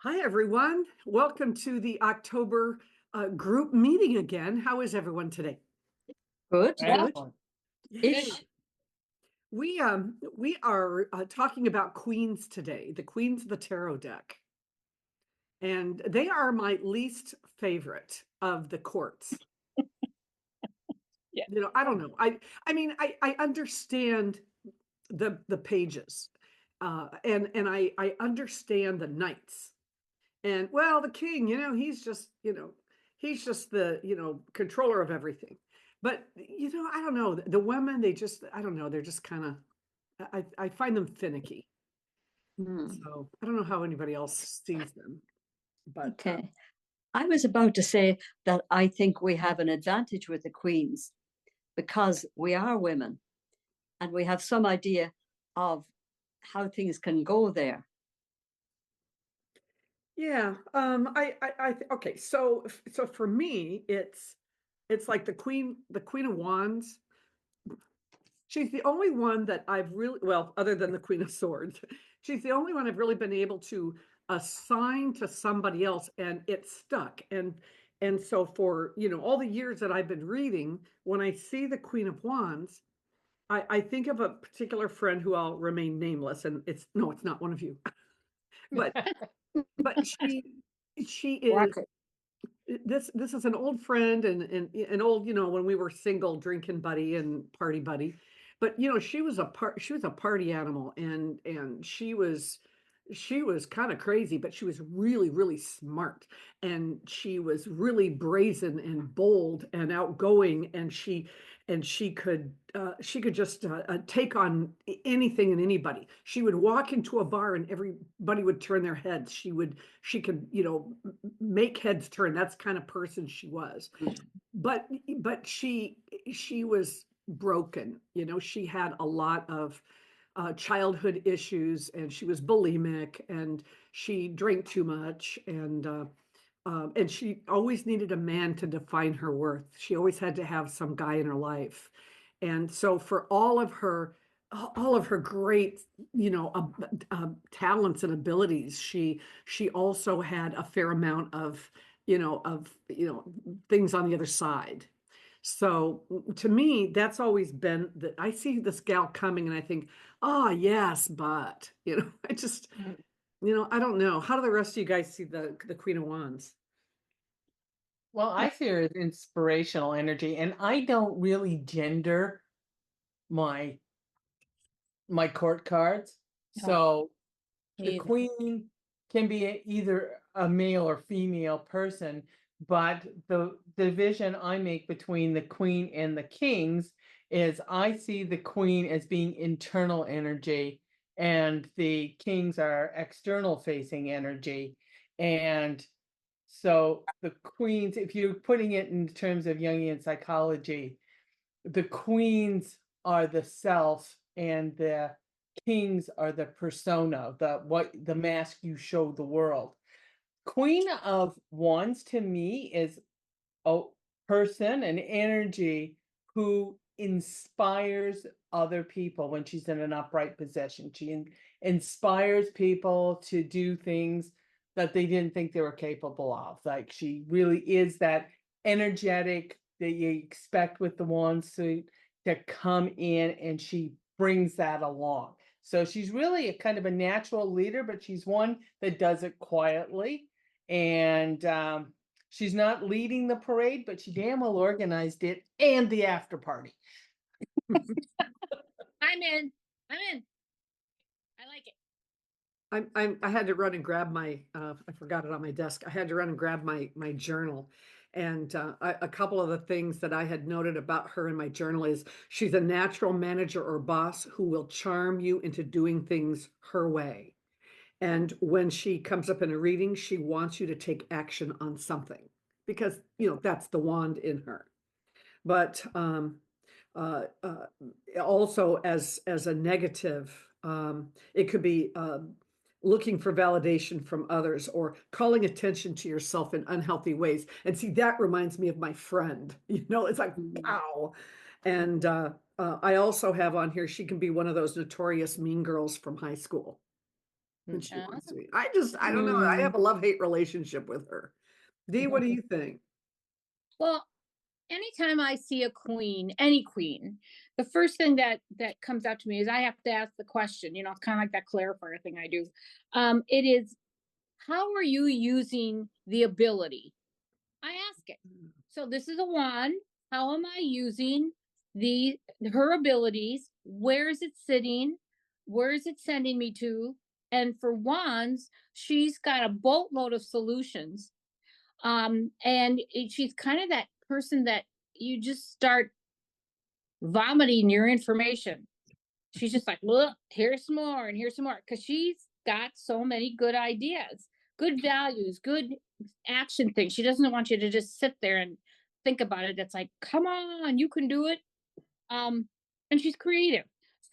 Hi, everyone. Welcome to the October group meeting again. How is everyone today? Good. Good. Excellent. Yay. Ish. We are talking about queens today, the queens of the tarot deck, and they are my least favorite of the courts. Yeah. I don't know. I understand the pages, and I understand the knights. And well, the king, he's just the, controller of everything. But, I don't know. The women, I don't know, they're just kind of, I find them finicky. Hmm. So I don't know how anybody else sees them. But Okay. I was about to say that I think we have an advantage with the queens because we are women and we have some idea of how things can go there. yeah, okay. So for me, it's like the Queen of Wands. She's the only one that I've really, well, other than the Queen of Swords, she's the only one I've really been able to assign to somebody else, and it stuck. And so for, all the years that I've been reading, when I see the Queen of Wands, I think of a particular friend who I'll remain nameless, and it's no, it's not one of you, but but she is Exactly. this is an old friend and an old, when we were single, drinking buddy and party buddy. But she was a party animal, and she was kind of crazy, but she was really, really smart, and she was really brazen and bold and outgoing, and she could just take on anything and anybody. She would walk into a bar and everybody would turn their heads. She could make heads turn. That's the kind of person she was. But she was broken. She had a lot of childhood issues, and she was bulimic, and she drank too much, and she always needed a man to define her worth. She always had to have some guy in her life. And so for all of her great, talents and abilities, she also had a fair amount of things on the other side. So to me, that's always been that I see this gal coming and I think, oh yes, but I just, I don't know. How do the rest of you guys see the Queen of Wands? Well, I see her as inspirational energy, and I don't really gender my my court cards. No, So the me either. queen can be either a male or female person, but the division I make between the queen and the kings is I see the queen as being internal energy, and the kings are external facing energy. And so the queens, if you're putting it in terms of Jungian psychology, the queens are the self and the kings are the persona, the mask you show the world. Queen of Wands to me is a person, an energy who inspires other people when she's in an upright position. She inspires people to do things that they didn't think they were capable of. Like she really is that energetic that you expect with the wand suit to come in, and she brings that along. So she's really a kind of a natural leader, but she's one that does it quietly. And she's not leading the parade, but she damn well organized it and the after party. I'm in. I'm in. I like it. I had to run and grab I forgot it on my desk. I had to run and grab my journal. And a couple of the things that I had noted about her in my journal is she's a natural manager or boss who will charm you into doing things her way. And when she comes up in a reading, she wants you to take action on something because, that's the wand in her. But also as a negative, it could be looking for validation from others or calling attention to yourself in unhealthy ways. And see, that reminds me of my friend. It's like, wow. And I also have on here, she can be one of those notorious mean girls from high school. when she Uh, wants to be. I don't know. I Mm. have a love-hate relationship with her. Dee, what do you think? well, anytime I see a queen, any queen, the first thing that comes out to me is I have to ask the question. It's kind of like that clarifier thing I do. It is, how are you using the ability? I ask it. So this is a wand. How am I using her abilities? Where is it sitting? Where is it sending me to? And for wands, she's got a boatload of solutions. And she's kind of that person that you just start vomiting your information. She's just like, look, here's some more and here's some more, because she's got so many good ideas, good values, good action things. She doesn't want you to just sit there and think about it. It's like, come on, you can do it. And she's creative.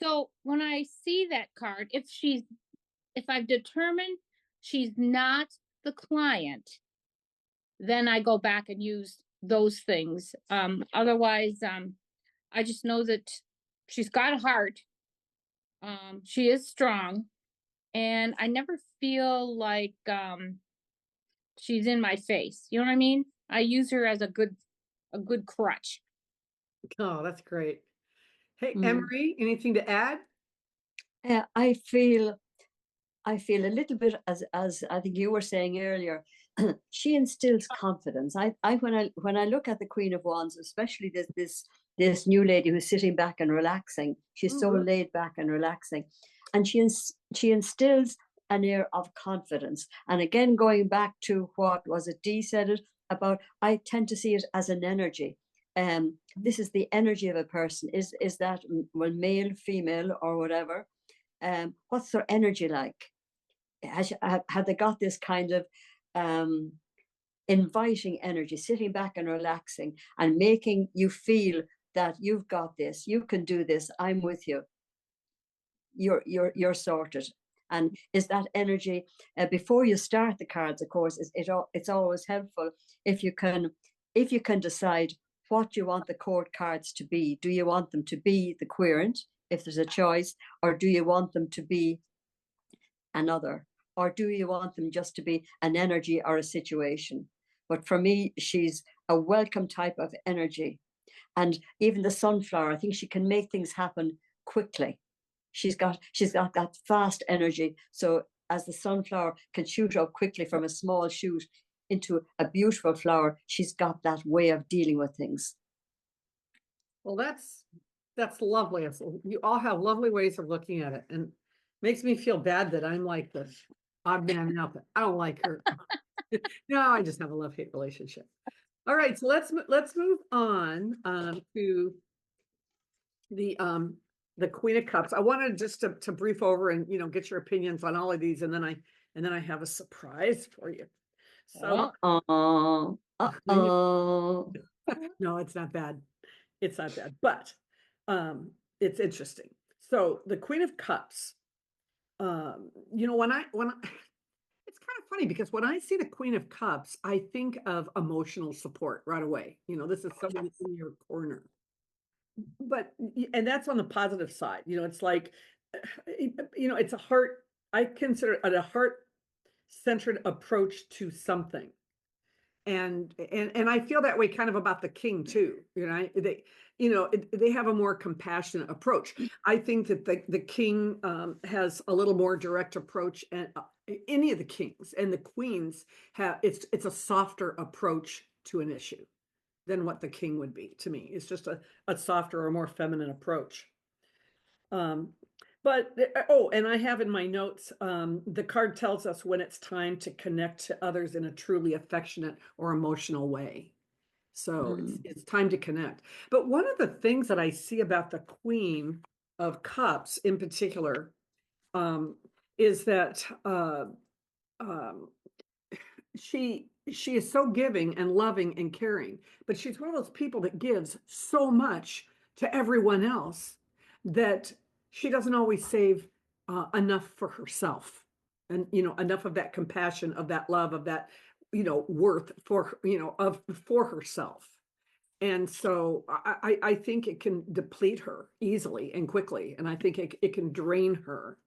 So when I see that card, if I've determined she's not the client, then I go back and use those things. Otherwise, I just know that she's got a heart. She is strong, and I never feel like she's in my face. You know what I mean? I use her as a good crutch. Oh, that's great. Hey, Mm. Emery, anything to add? I feel a little bit as I think you were saying earlier. She instills confidence. When I look at the Queen of Wands, especially this new lady who's sitting back and relaxing, she's so Mhm. laid back and relaxing, and she instills an air of confidence. And again, going back to what was it Dee said it about, I tend to see it as an energy. This is the energy of a person. Is that, well, male, female, or whatever? What's their energy like? Have they got this kind of inviting energy, sitting back and relaxing and making you feel that you've got this, you can do this, I'm with you, you're sorted. And is that energy, before you start the cards, of course, it's always helpful if you can decide what you want the court cards to be. Do you want them to be the querent, if there's a choice, or do you want them to be another, or do you want them just to be an energy or a situation? But for me, she's a welcome type of energy. And even the sunflower, I think she can make things happen quickly. She's got that fast energy. So as the sunflower can shoot up quickly from a small shoot into a beautiful flower, she's got that way of dealing with things. Well, that's lovely. You all have lovely ways of looking at it, and makes me feel bad that I'm like this odd man out, but I don't like her. No, I just have a love-hate relationship. All right, so let's move on to the Queen of Cups. I wanted just to brief over and get your opinions on all of these, and then I have a surprise for you. So Uh-oh. Uh-oh. no, it's not bad. It's not bad, but it's interesting. So the Queen of Cups, when I it's kind of funny because when I see the Queen of Cups, I think of emotional support right away. This is someone in your corner. But and that's on the positive side. It's like it's a heart. I consider it a heart-centered approach to something. And I feel that way kind of about the king too. They have a more compassionate approach. I think that the king has a little more direct approach, and any of the kings and the queens have it's a softer approach to an issue than what the king would be. To me, it's just a softer or more feminine approach. But and I have in my notes, the card tells us when it's time to connect to others in a truly affectionate or emotional way. So it's time to connect. But one of the things that I see about the Queen of Cups in particular, is that she is so giving and loving and caring, but she's one of those people that gives so much to everyone else that she doesn't always save enough for herself, and enough of that compassion, of that love, of that worth for herself. And so I think it can deplete her easily and quickly, and I think it can drain her.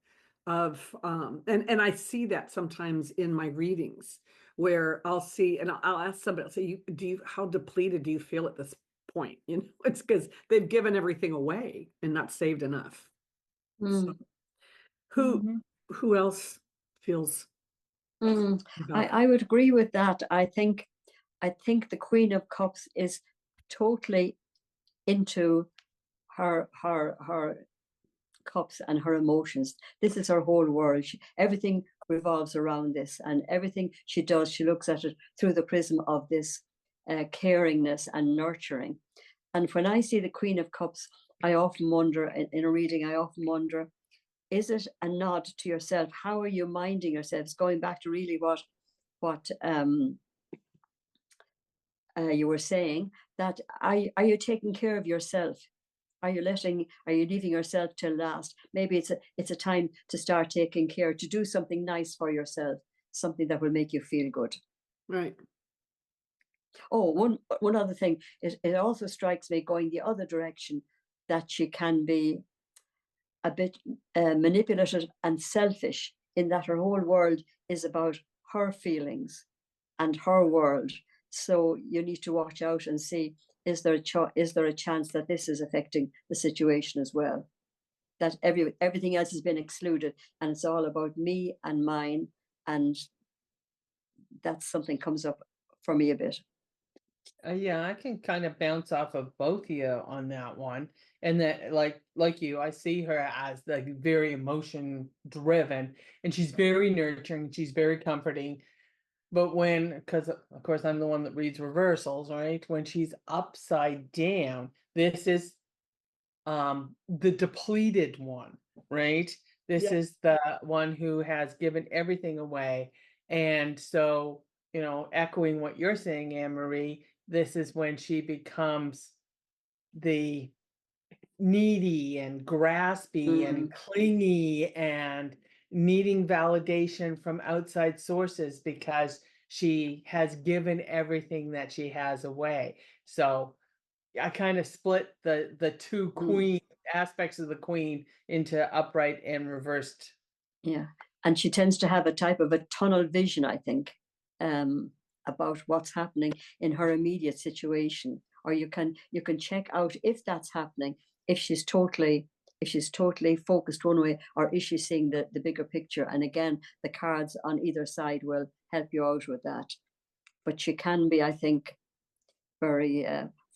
of and I see that sometimes in my readings where I'll see and I'll ask somebody, I'll say, how depleted do you feel at this point? You know, it's because they've given everything away and not saved enough. So Mm, who Mhm. who else feels mm. about I would agree with that. I think the Queen of Cups is totally into her cups and her emotions. This is her whole world. Everything revolves around this, and everything she does, she looks at it through the prism of this caringness and nurturing. And when I see the Queen of Cups, I often wonder in a reading, I often wonder, is it a nod to yourself? How are you minding yourselves? Going back to really what you were saying, that are you taking care of yourself? Are you leaving yourself till last? Maybe it's a time to start taking care, to do something nice for yourself, something that will make you feel good. right? Oh, one other thing, it also strikes me going the other direction, that she can be a bit manipulative and selfish, in that her whole world is about her feelings and her world. So you need to watch out and see, is there a chance that this is affecting the situation as well? That everything else has been excluded, and it's all about me and mine, and that's something comes up for me a bit. Yeah, I can kind of bounce off of both of you on that one. And that, like you, I see her as like very emotion driven, and she's very nurturing, she's very comforting. But because of course I'm the one that reads reversals, right? When she's upside down, this is the depleted one, right? This Yeah. is the one who has given everything away. And so, echoing what you're saying, Anne Marie, this is when she becomes the needy and graspy and Mm, clingy and needing validation from outside sources because she has given everything that she has away. So I kind of split the two mm, queen aspects of the queen into upright and reversed. yeah, and she tends to have a type of a tunnel vision, I think, um, about what's happening in her immediate situation. Or you can check out if that's happening, if she's totally focused one way, or is she seeing the bigger picture? And again, the cards on either side will help you out with that. But she can be, I think, very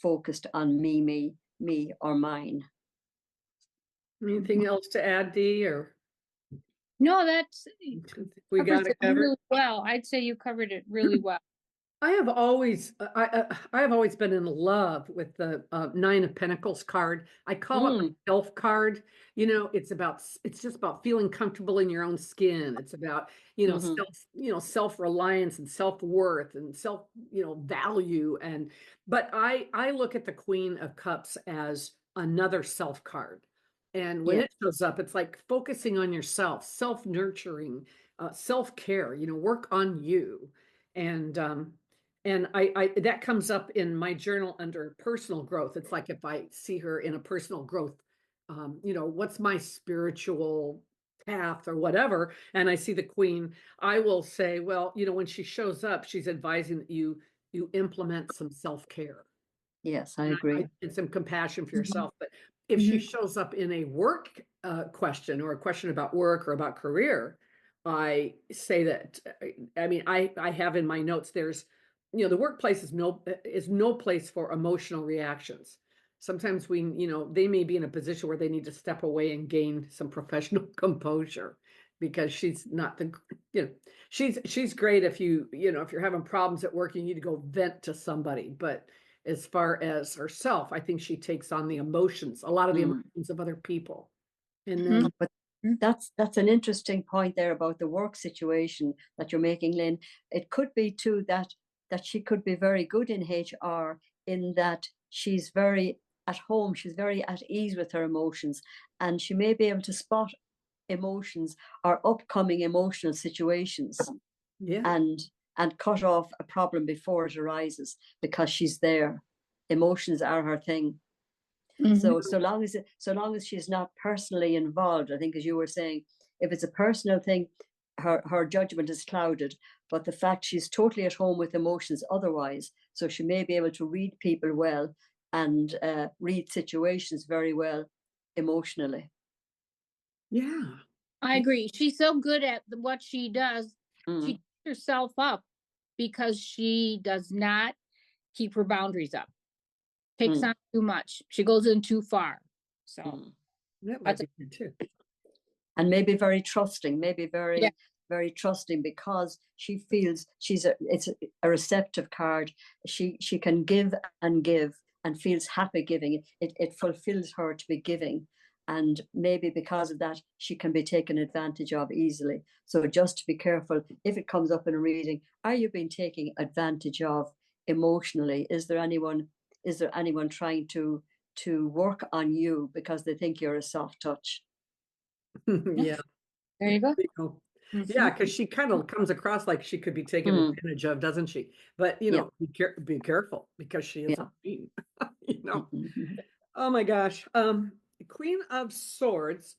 focused on me, or mine. Anything else to add, Dee, or No, that's we covers got it it covered? really well. I'd say you covered it really well. I have always, I have always been in love with the Nine of Pentacles card. I call it my Mm, self card. You know, it's just about feeling comfortable in your own skin. It's about, mhm, self-reliance and self-worth and value. But I look at the Queen of Cups as another self card. And when yeah, it shows up, it's like focusing on yourself, self-nurturing, self-care, work on you. And I that comes up in my journal under personal growth. It's like if I see her in a personal growth, what's my spiritual path or whatever, and I see the queen, I will say, well, when she shows up, she's advising that you implement some self-care yes, I agree. and some compassion for Mhm. yourself. But if she Mhm. shows up in a work question or a question about work or about career, I say that, I mean, I have in my notes, there's, the workplace is no place for emotional reactions. Sometimes they may be in a position where they need to step away and gain some professional composure because she's not you know, she's great if if you're having problems at work, you need to go vent to somebody. But as far as herself, I think she takes on a lot of the Mm. emotions of other people. And Mhm. then, But that's an interesting point there about the work situation that you're making, Lynn. It could be too that she could be very good in HR, in that she's very at home, she's very at ease with her emotions, and she may be able to spot emotions or upcoming emotional situations, yeah, and cut off a problem before it arises, because she's there. Emotions are her thing. Mhm. So long as she's not personally involved, I think, as you were saying, If it's a personal thing, her judgment is clouded, but the fact she's totally at home with emotions otherwise, so she may be able to read people well and read situations very well emotionally. Yeah. I agree. She's so good at what she does. She takes herself up because she does not keep her boundaries up. Takes on too much. She goes in too far. So That might that's be good too. and maybe very trusting, maybe very, Yeah. very trusting, because she feels it's a receptive card. She can give and feels happy giving. It fulfills her to be giving. And maybe because of that, she can be taken advantage of easily. So just to be careful, if it comes up in a reading, are you being taken advantage of emotionally? Is there anyone trying to work on you because they think you're a soft touch? Yeah. there you go. Yeah, because she kind of comes across like she could be taken advantage of, doesn't she? But you know, be careful, because she is a queen. You know. Oh my gosh. Queen of Swords.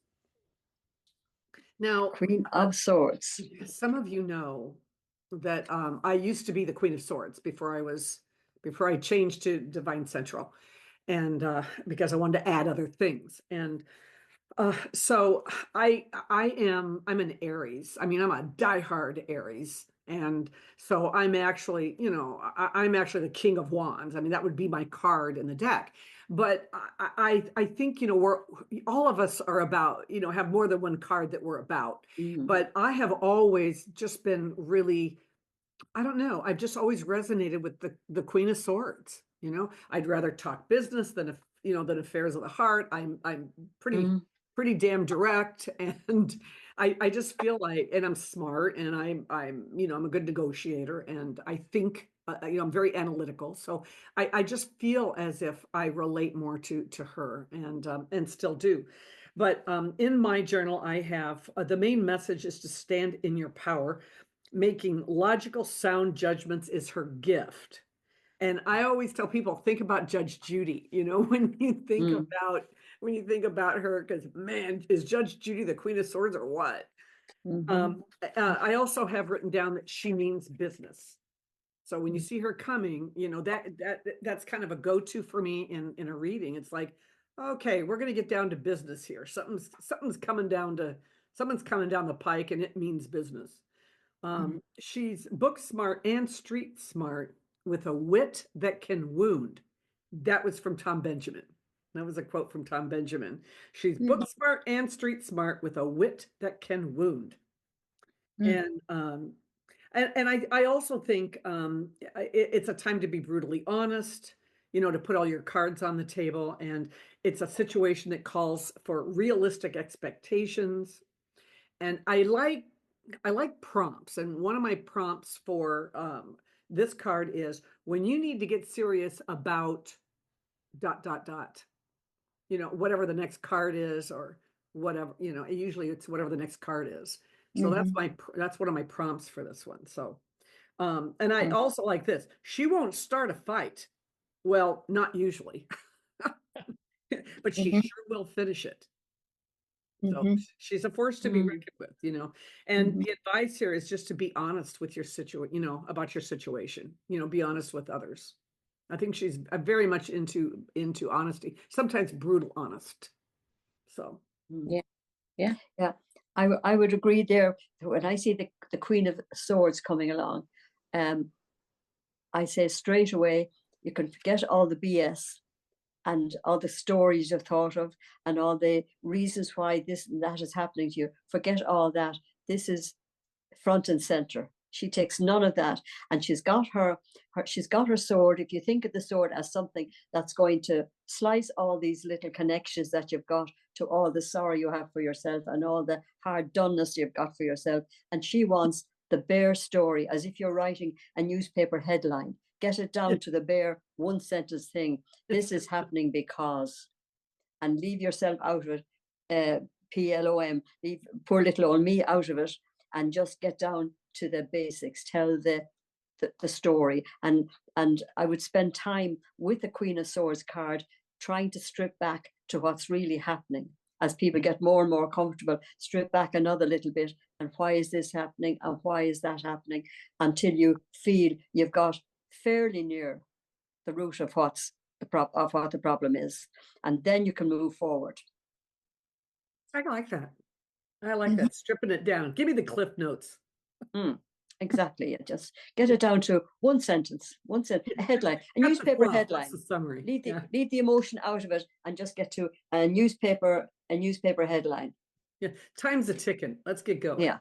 Now, Queen of Swords. some of you know that I used to be the Queen of Swords before I changed to DevineCentral, and because I wanted to add other things. And so I'm an Aries. I mean, I'm a diehard Aries. And so I'm actually, I'm actually the King of Wands. I mean, that would be my card in the deck. But I think, we're all of us are about, have more than one card that we're about. But I have always just been really, I don't know, I've just always resonated with the Queen of Swords. I'd rather talk business than than affairs of the heart. I'm pretty damn direct, and I just feel like, and I'm smart, and I'm I'm a good negotiator, and I think I'm very analytical. So I just feel as if I relate more to her, and still do. But in my journal, I have the main message is to stand in your power. Making logical, sound judgments is her gift. And I always tell people, think about Judge Judy, when you think about her, because man, is Judge Judy the Queen of Swords or what? I also have written down that she means business. So when you see her coming, that's kind of a go-to for me in a reading. It's like, okay, we're going to get down to business here. Someone's coming down the pike, and it means business. She's book smart and street smart with a wit that can wound. That was from Tom Benjamin. That was a quote from Tom Benjamin. She's book smart and street smart with a wit that can wound. And I also think it's a time to be brutally honest, to put all your cards on the table, and it's a situation that calls for realistic expectations. And I like prompts, and one of my prompts for this card is when you need to get serious about ... whatever the next card is, or whatever, usually it's whatever the next card is. So that's one of my prompts for this one. So and I also like this. She won't start a fight. Well, not usually. But she sure will finish it. So she's a force to be reckoned with, and the advice here is just to be honest with your situation, about your situation, be honest with others. I think she's very much into honesty, sometimes brutal honest. So yeah. I would agree there. When I see the Queen of Swords coming along, I say straight away, you can forget all the BS and all the stories you've thought of and all the reasons why this and that is happening to you. Forget all that. This is front and center. She takes none of that, and she's got her sword. If you think of the sword as something that's going to slice all these little connections that you've got to all the sorrow you have for yourself and all the hard doneness you've got for yourself, and she wants the bare story, as if you're writing a newspaper headline. Get it down to the bare one sentence thing. This is happening because, and leave yourself out of it. PLOM, leave poor little old me out of it, and just get down to the basics. Tell the story, and I would spend time with the Queen of Swords card trying to strip back to what's really happening. as people get more and more comfortable, strip back another little bit. And why is this happening? And why is that happening? Until you feel you've got fairly near the root of what the problem is. And then you can move forward. I like that. I like that. Stripping it down. Give me the cliff notes. Exactly. Just get it down to one sentence, a headline, a newspaper headline. That's the summary. Leave the emotion out of it and just get to a newspaper headline. Yeah. Time's a ticking. Let's get going. Yeah.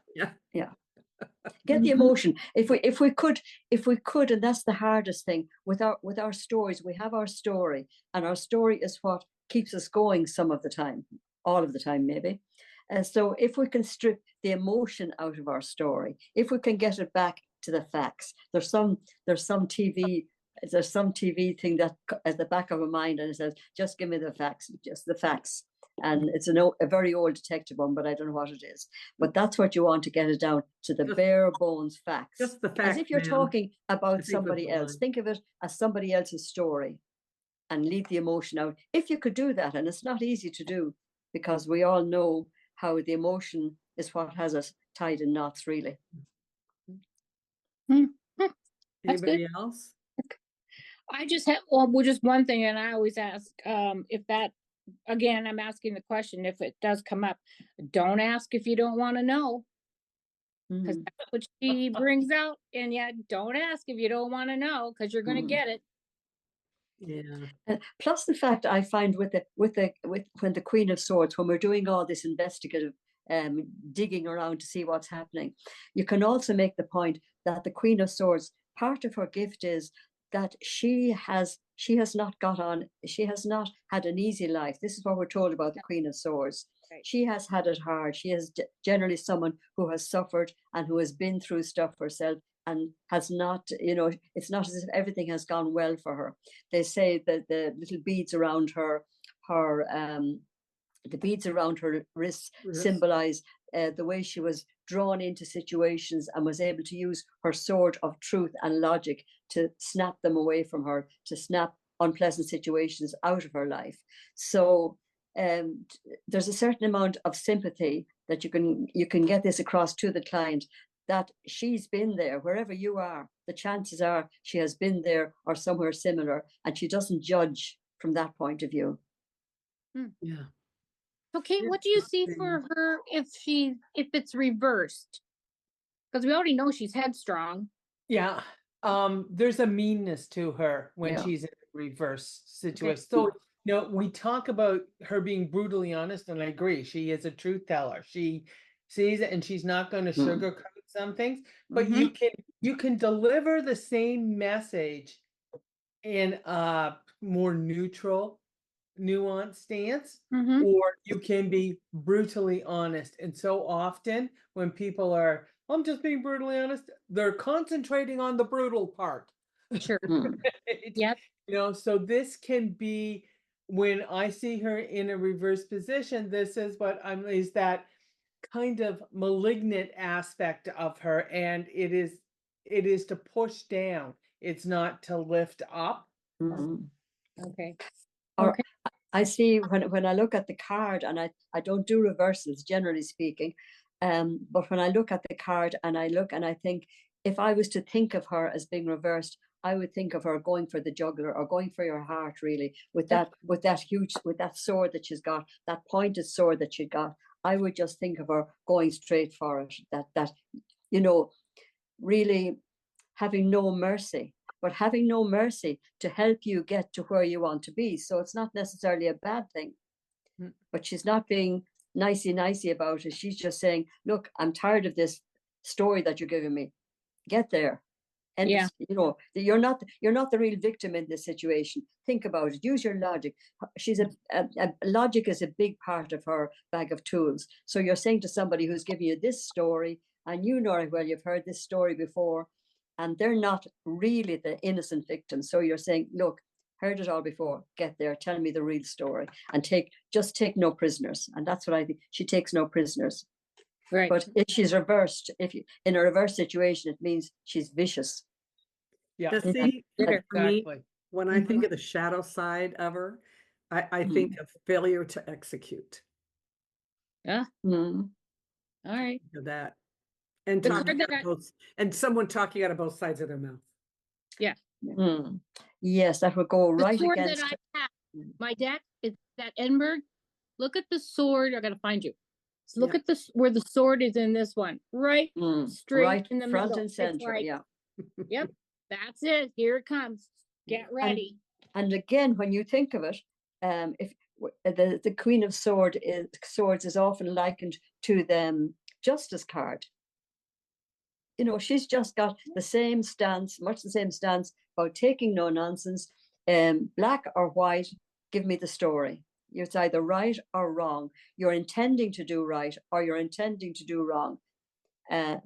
Get the emotion. If we could, and that's the hardest thing with our stories. We have our story, and our story is what keeps us going some of the time, all of the time, maybe. So if we can strip the emotion out of our story, if we can get it back to the facts, there's some TV thing that at the back of our mind, and it says, just give me the facts, just the facts. And it's a very old detective one, but I don't know what it is. But that's what you want, to get it down to the bare bones facts. Just the facts. As if you're talking about somebody else. Think of it as somebody else's story and leave the emotion out. If you could do that, and it's not easy to do, because we all know how the emotion is what has us tied in knots, really. Anybody else? I just have, just one thing, and I always ask, if that, again, I'm asking the question, if it does come up, don't ask if you don't want to know, because that's what she brings out. And yet, don't ask if you don't want to know, because you're going to get it. Yeah. Plus the fact I find with when the Queen of Swords, when we're doing all this investigative digging around to see what's happening, you can also make the point that the Queen of Swords, part of her gift is that she has not had an easy life. This is what we're told about the Queen of Swords. Right. She has had it hard. She is generally someone who has suffered and who has been through stuff herself, and has not, it's not as if everything has gone well for her. They say that the little beads around the beads around her wrists symbolize the way she was drawn into situations and was able to use her sword of truth and logic to snap them away from her, to snap unpleasant situations out of her life. So there's a certain amount of sympathy that you can get this across to the client, that she's been there wherever you are. The chances are she has been there or somewhere similar, and she doesn't judge from that point of view. Yeah. Okay, what do you see for her if it's reversed? Because we already know she's headstrong. Yeah. There's a meanness to her when she's in a reverse situation. Okay. So, we talk about her being brutally honest, and I agree. She is a truth teller. She sees it, and she's not going to sugarcoat some things, but you can deliver the same message in a more neutral, nuanced stance, or you can be brutally honest. And so often when people are, I'm just being brutally honest, they're concentrating on the brutal part. Sure. Yep. So this can be, when I see her in a reverse position, this is is that kind of malignant aspect of her, and it is to push down. It's not to lift up. Okay. Okay. I see when I look at the card, and I don't do reversals generally speaking, but when I look at the card and I think, if I was to think of her as being reversed, I would think of her going for the jugular, or going for your heart, really, with that sword that she's got, that pointed sword that she got. I would just think of her going straight for it. That really having no mercy, but having no mercy to help you get to where you want to be. So it's not necessarily a bad thing, but she's not being nicey about it. She's just saying, look, I'm tired of this story that you're giving me. Get there. And you're not the real victim in this situation. Think about it. Use your logic. Logic is a big part of her bag of tools. So you're saying to somebody who's giving you this story, and you've heard this story before, and they're not really the innocent victim. So you're saying, look, heard it all before. Get there. Tell me the real story, and just take no prisoners. And that's what I think. She takes no prisoners. Right. But if she's reversed, in a reverse situation, it means she's vicious. Yeah. See, for me, when I think of the shadow side of her, I think of failure to execute. Yeah, Mm, all right. of that. And The talking card that out of both, and someone talking out of both sides of their mouth. Yeah, mm. Yes, that would go the right sword that against. I have, Mm, my deck is that Edinburgh. Look at the sword. I gotta find you. So look Yeah. at this where the sword is in this one, right straight right, in the front middle. and It's center. like, Yeah. yep, that's it. Here it comes. Get And ready. and again, when you think of it, if the Queen of Swords is often likened to the Justice card. You know, she's just got the same stance, much the same stance about taking no nonsense. Black or white, give me the story. It's either right or wrong. You're intending to do right or you're intending to do wrong. Uh,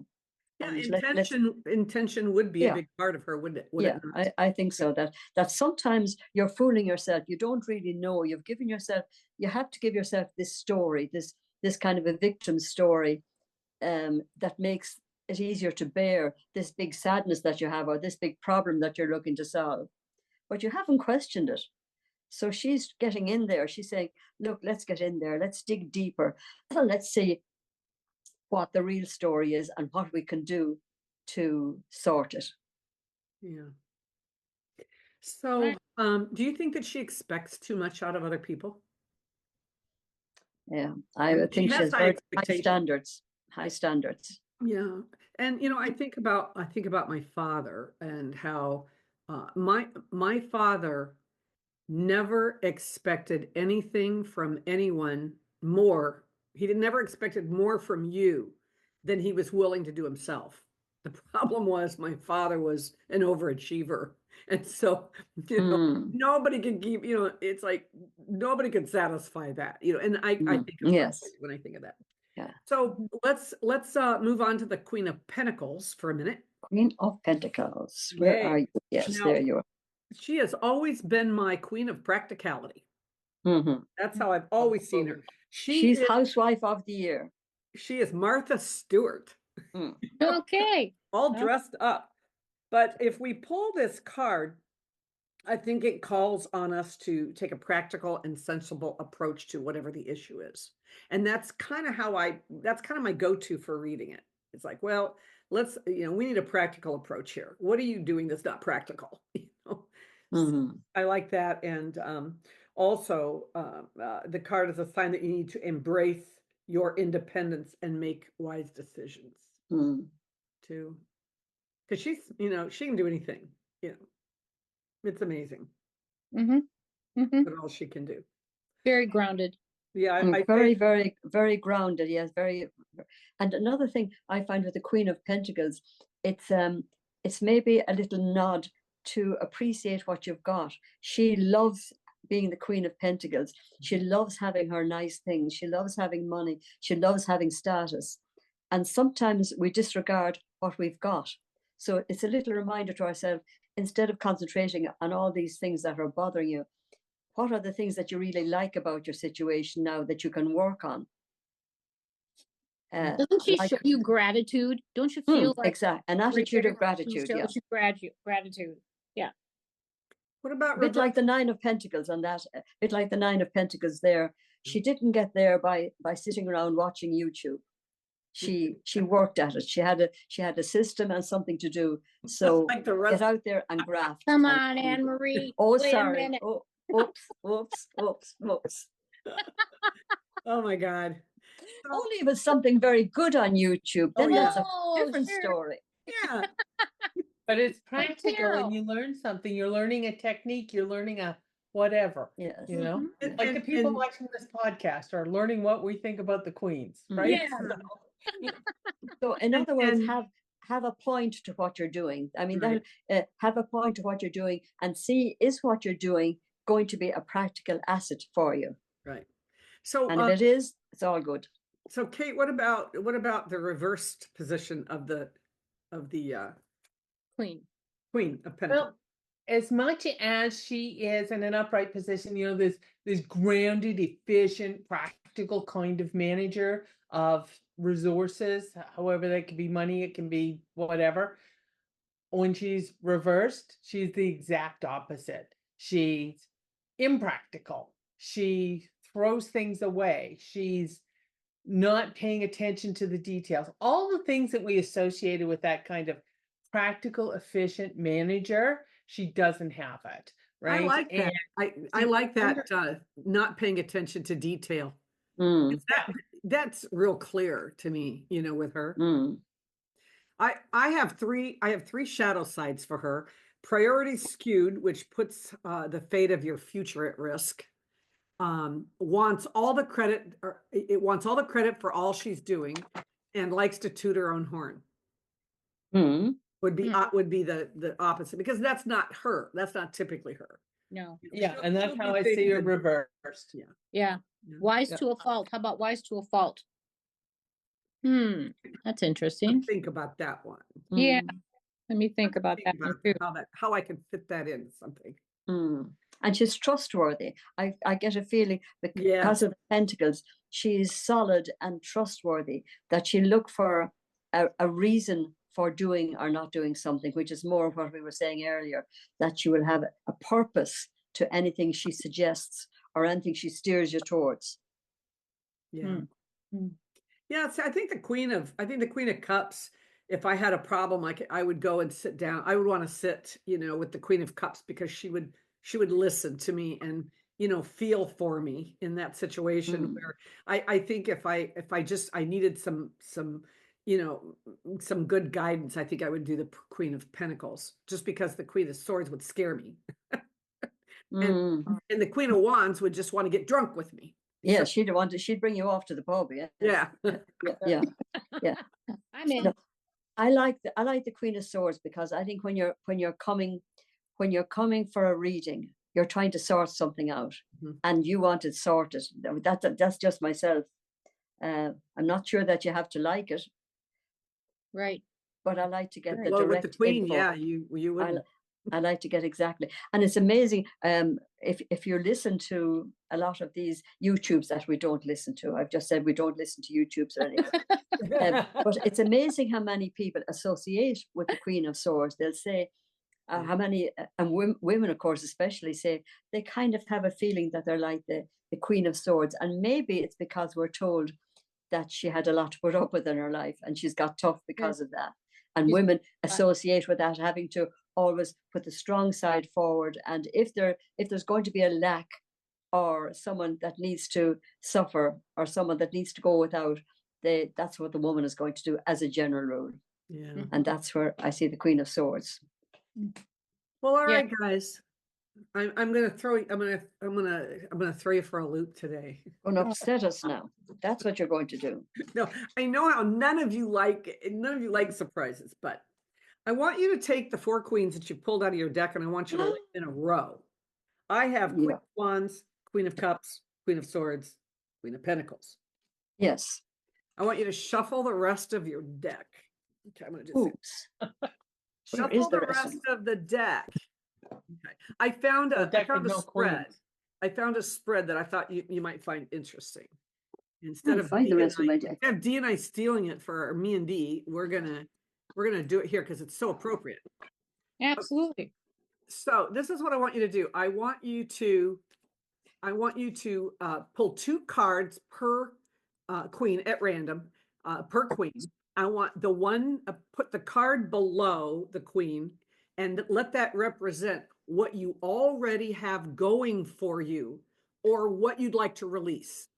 Yeah, and let's intention would be a yeah. big part of her, wouldn't it? Would Yeah, it not? I think so. That sometimes you're fooling yourself. You don't really know. You've given yourself. You have to give yourself this story, this kind of a victim story, that makes it easier to bear this big sadness that you have or this big problem that you're looking to solve. But you haven't questioned it. So she's getting in there. She's saying, "Look, let's get in there. Let's dig deeper. Let's see what the real story is and what we can do to sort it." Yeah. All So, right. do you think that she expects too much out of other people? Yeah, I I mean, would she think she has has high very high expectations. standards. High standards. Yeah. And I think about my father and how my father never expected anything from anyone more. He never expected more from you than he was willing to do himself. The problem was my father was an overachiever. And so, Mm, nobody can keep, it's like nobody could satisfy that, and I think of her yes. when I think of that. Yeah. So let's move on to the Queen of Pentacles for a minute. Queen of Pentacles. Where are Yay. you? Yes, Now, there you are. she has always been my queen of practicality. Hmm. That's how I've always seen her. She She's is housewife of the year. she is Martha Stewart, Mm. Okay. all Okay. dressed up. But if we pull this card, I think it calls on us to take a practical and sensible approach to whatever the issue is. And that's kind of my go-to for reading it. It's like, well, we need a practical approach here. What are you doing that's not practical? So Hmm. I like that. And also, the card is a sign that you need to embrace your independence and make wise decisions Mm. too. Because she can do anything. It's amazing Mm-hmm. Mm-hmm. what all she can do. Very grounded. Yeah, I Very, think very, very grounded. Yes, very. And another thing I find with the Queen of Pentacles, it's maybe a little nod to appreciate what you've got. She loves being the Queen of Pentacles. She loves having her nice things. She loves having money. She loves having status. And sometimes we disregard what we've got. So it's a little reminder to ourselves, instead of concentrating on all these things that are bothering you, what are the things that you really like about your situation now that you can work on? Doesn't she Like show you gratitude? Don't you feel like exact an right attitude there, of she gratitude, yeah. shows you gratitude? Yeah. what about A bit like reverse? the Nine of Pentacles on that, a bit like the Nine of Pentacles there. She didn't get there by sitting around watching YouTube. She worked at it. She had a system and something to do. So Like the get rest. out there and graft. Come And, on, Anne Marie. oh, Wait a sorry. minute. Oh, oops, whoops, whoops, whoops. Oh my God. So, Only if it's something very good on YouTube, oh then yeah, that's a Oh, different sure. story. yeah. But it's Like practical Carol. and you learn something. You're learning a technique, you're learning a whatever, Yes. you know? Mhm. And, Like the and, people and watching this podcast are learning what we think about the queens, Mm. right? Yeah. So, in and, other words, and have a point to what you're doing. I mean, right, have a point to what you're doing and see, is what you're doing going to be a practical asset for you? right. So, And if it is, it's all good. so Kate, what about the reversed position of the Queen. Queen of Pentacles? Well, as much as she is in an upright position, this grounded, efficient, practical kind of manager of resources, however that could be money, it can be whatever. When she's reversed, she's the exact opposite. She's impractical. She throws things away. She's not paying attention to the details, all the things that we associated with that kind of practical, efficient manager, she doesn't have it, I right? like that. I the like that, under- not paying attention to detail. Mm, That's real clear to me, with her. mm, I have three shadow sides for her. Priority skewed, which puts the fate of your future at risk. Wants all the credit, or it wants all the credit for all she's doing, and likes to toot her own horn. mm. Would be Hmm. would be the opposite, because that's not her. That's not typically her. No. Yeah, and that's she'll how do I see things her and- reversed. Yeah. Yeah. Yeah. Wise Yeah. to a fault. How about wise to a fault? That's So interesting. think about that one. Yeah. Mm, Let me think about Think that one about too. how I can fit that into something. mm. And she's trustworthy. I get a feeling Yeah. because of the pentacles, she's solid and trustworthy, that she'll look for a reason for doing or not doing something, which is more of what we were saying earlier, that she will have a purpose to anything she suggests or anything she steers you towards. Yeah. Hmm. Yeah, so I think the Queen of Cups, if I had a problem, I would go and sit down. I would want to sit, with the Queen of Cups, because she would listen to me and, feel for me in that situation, Mm. where I think if I needed some, some good guidance, I think I would do the Queen of Pentacles, just because the Queen of Swords would scare me. And Mm. and the Queen of Wands would just want to get drunk with me. Yeah, So, she'd bring you off to the pub. Yeah. yeah. Yeah. Yeah. I'm in. No, I like the Queen of Swords, because I think when you're coming for a reading, you're trying to sort something out, Mhm. and you want it sorted. That's just myself. I'm not sure that you have to like it, Right. but I like to get the Well, with the direct Queen, info. yeah, you I, would. I like to get exactly, and it's amazing. If you listen to a lot of these YouTubes that we don't listen to, I've just said we don't listen to YouTubes or anything. But it's amazing how many people associate with the Queen of Swords. They'll say how many, and women, of course, especially, say they kind of have a feeling that they're like the Queen of Swords, and maybe it's because we're told that she had a lot to put up with in her life, and she's got tough because of that. And women associate with that, having to always put the strong side forward. And if there's going to be a lack, or someone that needs to suffer, or someone that needs to go without, that's what the woman is going to do as a general rule. Yeah. And that's where I see the Queen of Swords. Well, all Yeah. right, guys. I'm gonna throw you for a loop today. Going to upset us now. That's what you're going to do. No, I know how none of you like surprises, but I want you to take the 4 queens that you pulled out of your deck, and I want you to lay them in a row. I have Queen Yeah. of Wands, Queen of Cups, Queen of Swords, Queen of Pentacles. Yes. I want you to shuffle the rest of your deck. Okay, I'm gonna just Oops. shuffle the rest of the deck. Okay. I found a deck with no spread. queens. I found a spread that I thought you might find interesting. Instead of Find the rest of my deck. instead of D and I stealing it for me and D, we're gonna do it here because it's so appropriate. Absolutely. So this is what I want you to do. I want you to pull 2 cards per queen at random, per queen. I want the one, put the card below the queen, and let that represent what you already have going for you, or what you'd like to release.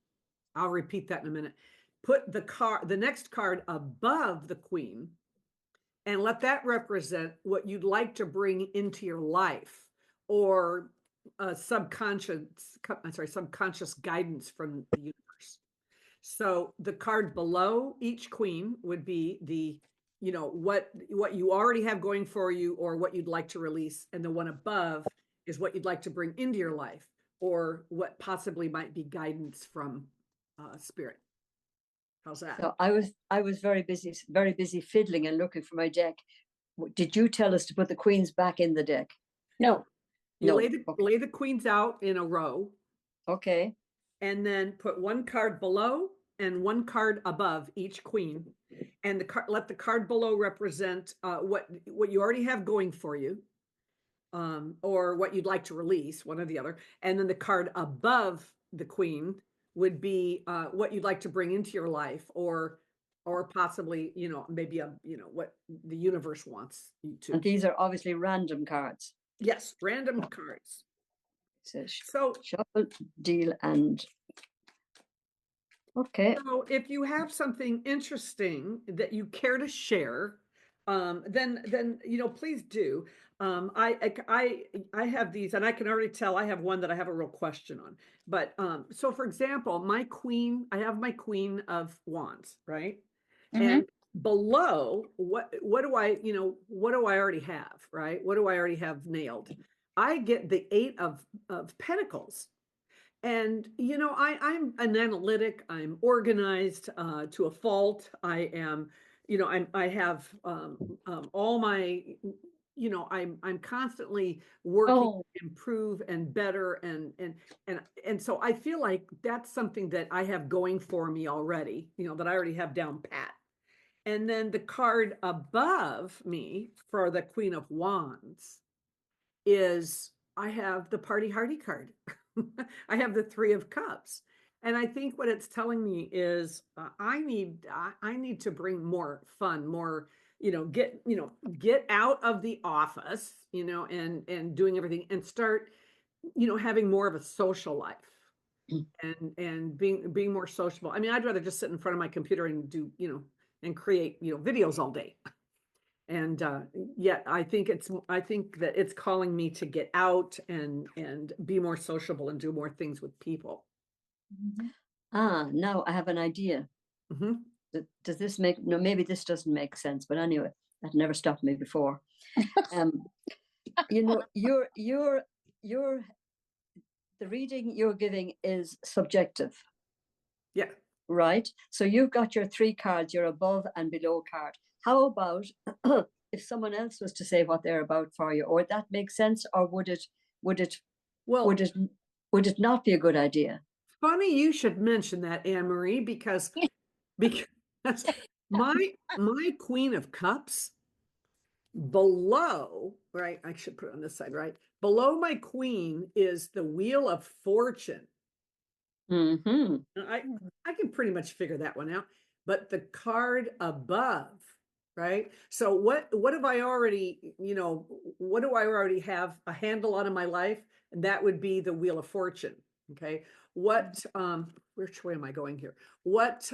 I'll repeat that in a minute. Put the next card above the queen, and let that represent what you'd like to bring into your life, or subconscious guidance from the universe. So the card below each queen would be the, what you already have going for you, or what you'd like to release, and the one above is what you'd like to bring into your life, or what possibly might be guidance from spirit. How's that? So I was very busy fiddling and looking for my deck. Did you tell us to put the queens back in the deck? No. You No. lay the queens out in a row, Okay. and then put 1 card below and 1 card above each queen, and let the card below represent what you already have going for you, or what you'd like to release, one or the other, and then the card above the queen would be what you'd like to bring into your life, or possibly, maybe what the universe wants you And to. these are obviously random cards. Yes, random cards. So So shuffle, deal, and okay. So if you have something interesting that you care to share, then please do. I have these, and I can already tell I have one that I have a real question on. But so for example, I have my Queen of Wands, right? Mhm. And below, what do I already have, right? What do I already have nailed? I get the Eight of Pentacles. And I'm an analytic. I'm organized to a fault. I am, I have all my, I'm constantly working Oh, to improve and better, and so I feel like that's something that I have going for me already. That I already have down pat. And then the card above me for the Queen of Wands is I have the party hardy card. I have the Three of Cups. And I think what it's telling me is I need to bring more fun, more, get out of the office, and doing everything, and start, having more of a social life, and being more sociable. I mean, I'd rather just sit in front of my computer and do, and create, videos all day. And yet I think that it's calling me to get out and be more sociable and do more things with people. now I have an idea. Mhm. Does this make, no, maybe this doesn't make sense, but anyway, that never stopped me before. You're the reading you're giving is subjective, Yeah. right? So you've got your three cards, your above and below card. How about if someone else was to say what they're about for you, or that makes sense, or would it Well, would it would it not be a good idea? funny you should mention that, Anne Marie, because my Queen of Cups below, right? I should put it on this side, right? Below my Queen is the Wheel of Fortune. Mm-hmm. I can pretty much figure that one out. But the card above, right? So what have I already, what do I already have a handle on in my life? And that would be the Wheel of Fortune. Okay. Which way am I going here? What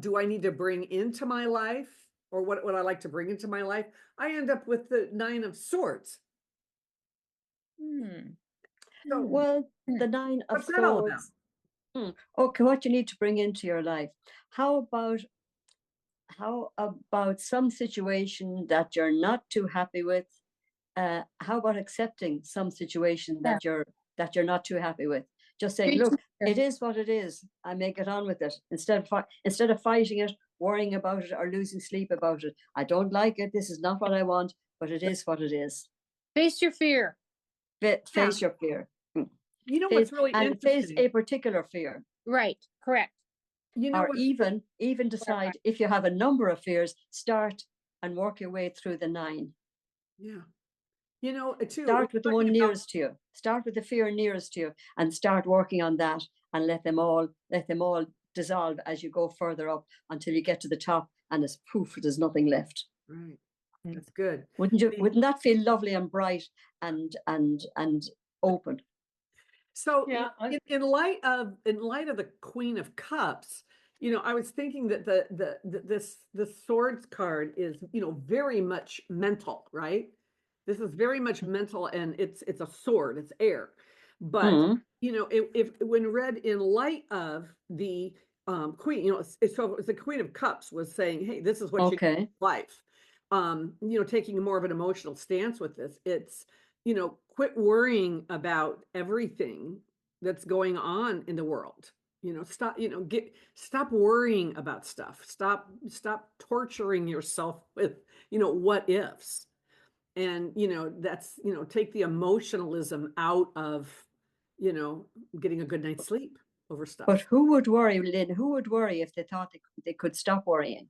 do I need to bring into my life? Or what would I like to bring into my life? I end up with the Nine of Swords. Hmm. So Well, the Nine of what's that all about? Swords. Okay, what you need to bring into your life. How about some situation that you're not too happy with? How about accepting some situation Yeah. that you're not too happy with? Just saying, look, it is what it is. I may get on with it instead of fighting it, worrying about it, or losing sleep about it. I don't like it. This is not what I want, but it is what it is. Face your fear. Face your fear. You know Face, what's really and face interesting? a particular fear. Right. Correct. Or even decide if you have a number of fears, start and work your way through the 9. Yeah. Too. Start with the one nearest to you. Start with the fear nearest to you and start working on that, and let them all dissolve as you go further up until you get to the top and it's poof, there's nothing left. Right. That's good. Wouldn't that feel lovely and bright and open? So Yeah, in light of the Queen of Cups, I was thinking that the Swords card is, very much mental, right? This is very much mental, and it's a sword, it's air. But if when read in light of the Queen, so the Queen of Cups was saying, hey, this is what you Okay. do in life. Taking more of an emotional stance with this, it's quit worrying about everything that's going on in the world. Stop worrying about stuff. Stop torturing yourself with, what ifs. And, that's, take the emotionalism out of, getting a good night's sleep over stuff. But who would worry, Lynn? Who would worry if they thought they could stop worrying?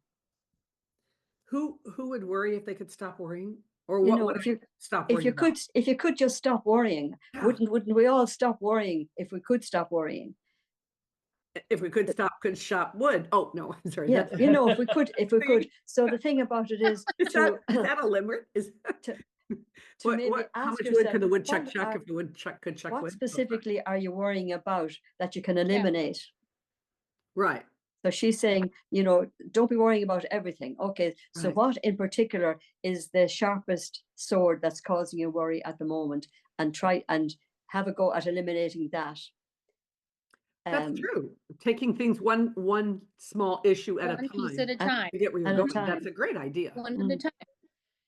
Who would worry if they could stop worrying? Or what would if I you stop worrying about? if you could just stop worrying, Yeah. wouldn't we all stop worrying if we could stop worrying? If we could stop, could shop wood. Oh, no, I'm sorry. Yeah, That's, you know, if we could. So the thing about it is is to that a limerick? Is to maybe how ask much wood yourself, could the woodchuck what chuck if the woodchuck could chuck what wood? specifically are you worrying about that you can eliminate? Right, So she's saying, you know, don't be worrying about everything. Okay, so right. what in particular is the sharpest sword that's causing you worry at the moment, and try and have a go at eliminating that. That's true. Taking things one small issue at a One piece at time a time, to get where you're At a going. time. That's a great idea. one at a Mm. time.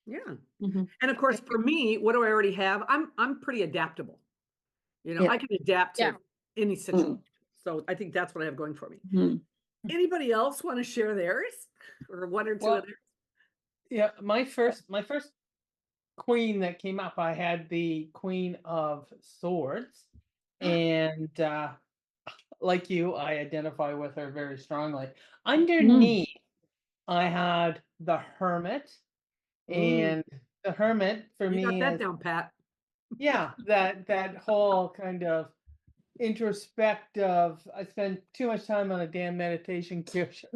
Yeah. Mhm. And of course, for me, what do I already have? I'm pretty adaptable. You know, Yeah. I can adapt to Yeah. any situation. So I think that's what I have going for me. Mhm. Anybody else want to share theirs or one or two Well, of theirs? Yeah, my first queen that came up, I had the Queen of Swords, and like you, I identify with her very strongly. Underneath, I had the Hermit, Mm, and the Hermit for you got me that is, down, Pat. yeah, that whole kind of introspective. I spend too much time on a damn meditation cushion.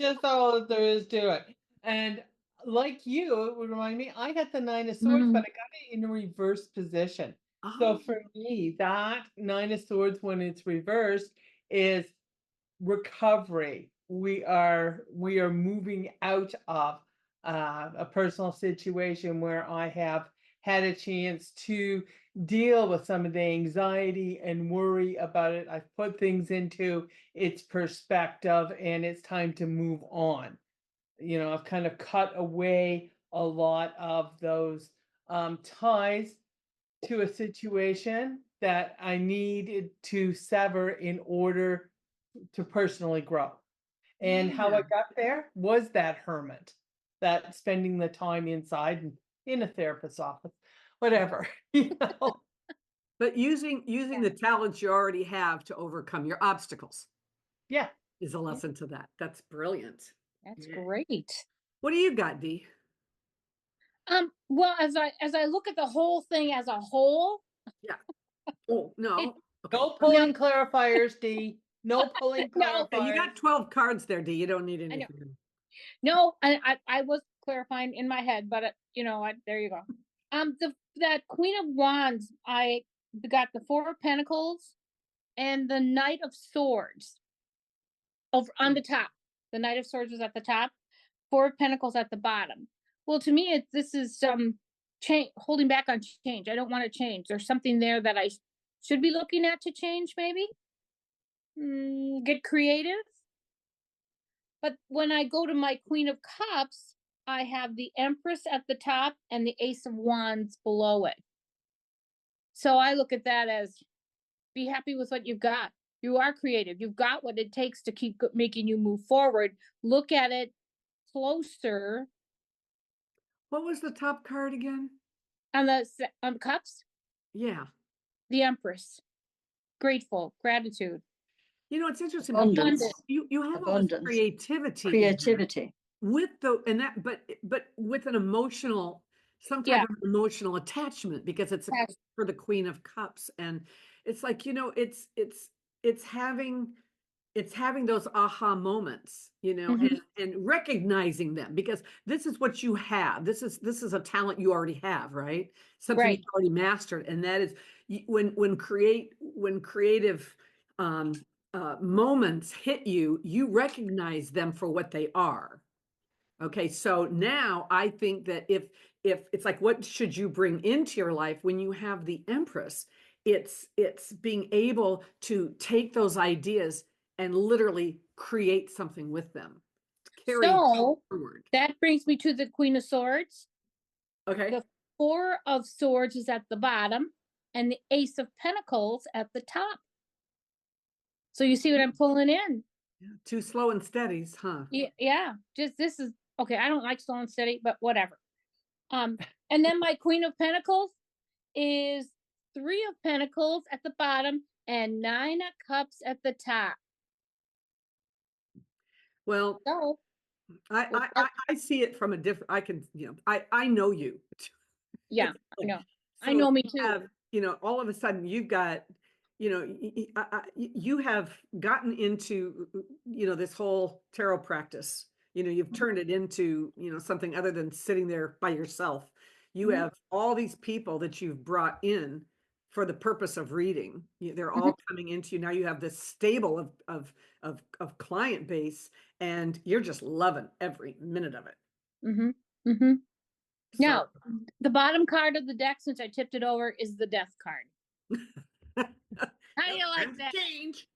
Just all that there is to it. And like you, it would remind me, I got the Nine of Swords, but I got it in a reverse position. So Oh, for me, that Nine of Swords, when it's reversed, is recovery. We are moving out of a personal situation where I have had a chance to deal with some of the anxiety and worry about it. I've put things into its perspective, and it's time to move on. I've kind of cut away a lot of those ties to a situation that I needed to sever in order to personally grow. And how I yeah. got there was that hermit, that spending the time inside and in a therapist's office, whatever, you know. But using the talents you already have to overcome your obstacles Yeah. is a lesson to that. That's brilliant. That's Yeah. great. What do you got, Dee? Well, as I look at the whole thing as a whole, Yeah. Oh, it, no. Okay. No pulling clarifiers, D. No pulling no, Okay, you clarifiers. got 12 cards there, Dee. You don't need I know. anything. No, I was clarifying in my head, but there you go. That Queen of Wands, I got the Four of Pentacles and the Knight of Swords over on the top. The Knight of Swords was at the top, Four of Pentacles at the bottom. Well, to me, this is change, holding back on change. I don't want to change. There's something there that I should be looking at to change, maybe. Get creative. But when I go to my Queen of Cups, I have the Empress at the top and the Ace of Wands below it. So I look at that as, be happy with what you've got. You are creative. You've got what it takes to keep making you move forward. Look at it closer What was the top card again? on the cups. Yeah. The Empress, grateful, gratitude. You know, it's interesting because Abundance. you have all this Abundance. creativity in here Creativity. with but with an emotional, some type Yeah. of emotional attachment because it's Yes. for the Queen of Cups. And it's like, it's having those aha moments, Mhm. and recognizing them because this is what you have. This is a talent you already have, right? Something Right. you already mastered. And that is when creative moments hit you, you recognize them for what they are. Okay, so now I think that if it's like, what should you bring into your life when you have the Empress? It's being able to take those ideas and literally create something with them, carry So forward. that brings me to the Queen of Swords. Okay, The Four of Swords is at the bottom and the Ace of Pentacles at the top. So you see what I'm pulling in? too slow and steadies, huh? Yeah. Just this is okay. I don't like slow and steady, but whatever. And then my Queen of Pentacles is Three of Pentacles at the bottom and Nine of Cups at the top. Well, So I see it from a different. I can, I know you. yeah, It's I like, know. I so know me you too. have, all of a sudden you've got you know, you have gotten into, this whole tarot practice. You've turned it into, something other than sitting there by yourself. You Mhm. have all these people that you've brought in for the purpose of reading. They're Mhm. all coming into you. Now you have this stable of client base, and you're just loving every minute of it. Mm-hmm. Mm-hmm. Now, So the bottom card of the deck, since I tipped it over, is the death card. How do you like times that? change.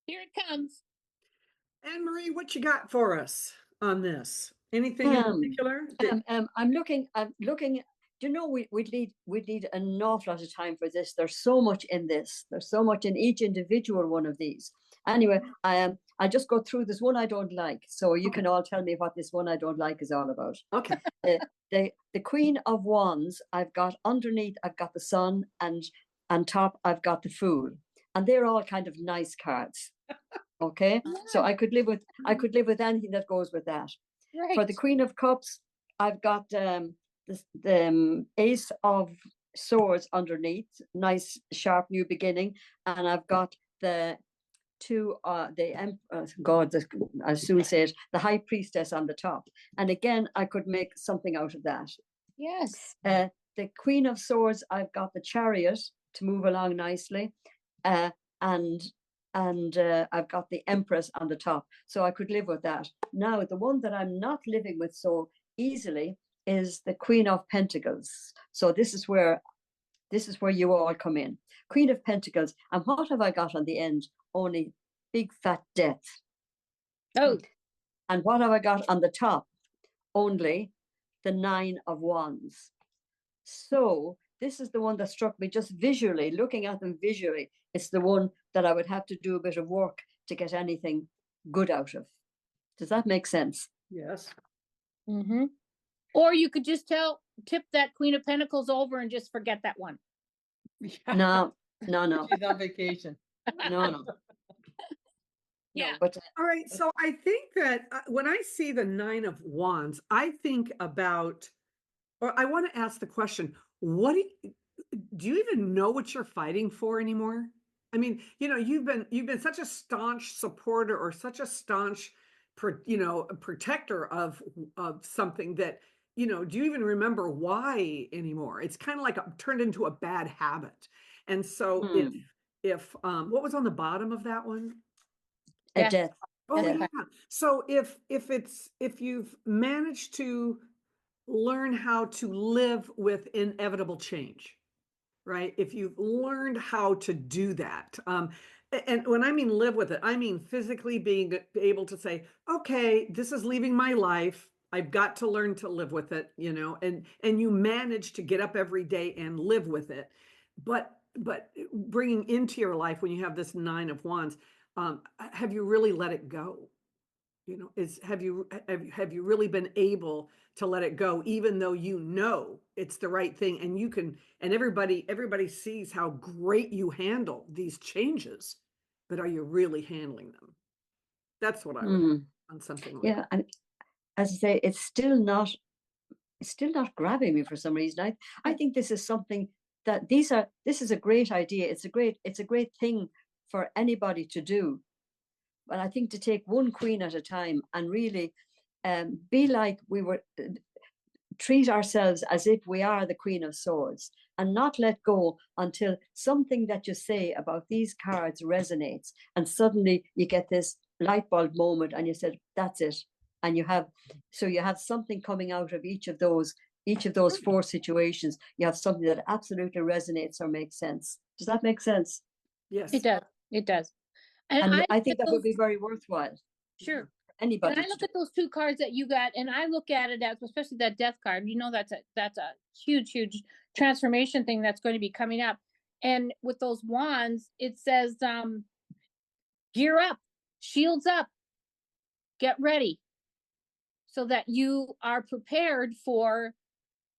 Here it comes. Anne Marie, what you got for us on this? Anything in particular? I'm looking. Do you know we'd need an awful lot of time for this. There's so much in this. There's so much in each individual one of these. Anyway, I'll just go through this one I don't like, so you can all tell me what this one I don't like is all about. Okay. The Queen of Wands, I've got underneath, I've got the Sun, and on top, I've got the Fool, and they're all kind of nice cards. Okay, so I could live with anything that goes with that. Right. For the Queen of Cups, I've got the Ace of Swords underneath, nice sharp new beginning, and I've got the two I'll soon say it, the High Priestess on the top. And again, I could make something out of that. Yes. The Queen of Swords, I've got the Chariot to move along nicely, and I've got the Empress on the top, so I could live with that. Now, the one that I'm not living with so easily is the Queen of Pentacles. So this is where you all come in. Queen of Pentacles, and what have I got on the end? Only big fat death. Oh. And what have I got on the top? Only the Nine of Wands. So this is the one that struck me just visually, looking at them visually. It's the one that I would have to do a bit of work to get anything good out of. Does that make sense? Yes. Mm-hmm. Or you could just tip that Queen of Pentacles over and just forget that one. No. She's on vacation. No. Yeah. No, but All right. So I think that when I see the Nine of Wands, I think about, or I want to ask the question, what do you even know what you're fighting for anymore? I mean, you've been such a staunch supporter or such a staunch, protector of something that, do you even remember why anymore? It's kind of like turned into a bad habit. And so if what was on the bottom of that one? a death. Oh Death. yeah. So if you've managed to learn how to live with inevitable change, right? If you've learned how to do that, and when I mean live with it, I mean physically being able to say, okay, this is leaving my life. I've got to learn to live with it, and you manage to get up every day and live with it. But bringing into your life when you have this Nine of Wands, have you really let it go? Have you really been able to let it go, even though it's the right thing, and you can, and everybody sees how great you handle these changes, but are you really handling them? That's what I would on something like that. And as I say, it's still not grabbing me for some reason. I think this is something that this is a great idea. It's a great thing for anybody to do. But I think to take one queen at a time and really be like treat ourselves as if we are the Queen of Swords, and not let go until something that you say about these cards resonates, and suddenly you get this light bulb moment and you said, that's it. And you have something coming out of each of those four situations. You have something that absolutely resonates or makes sense. Does that make sense? Yes. It does. And I think that would be very worthwhile. Sure. Anybody. And I look at those two cards that you got, and I look at it as, especially that death card, that's a huge transformation thing that's going to be coming up. And with those wands, it says, gear up, shields up, get ready, so that you are prepared for